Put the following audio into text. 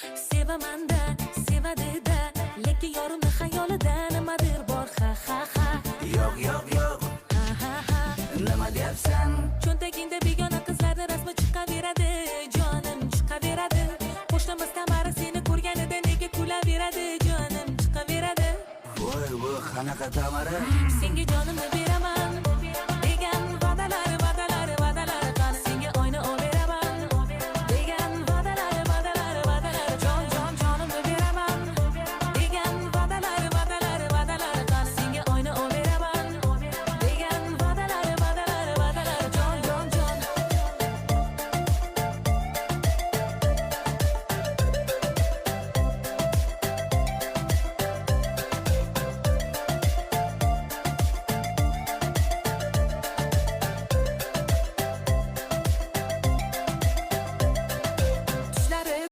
Sevaman-da, sevadi-da, lekin yorimni xayolida nimadir bor, ha ha ha. Yo'q, yo'q, yo'q, Ha ha ha. nima deyapsan? Cho'ntagingda begona qizlarning rasmi chiqaveradi, jonim chiqaveradi. Qo'shnimiz Tamara seni ko'rganida nega kulaveradi, jonim chiqaveradi. Voy, qanaqa Tamara? Senga jonimni beraman,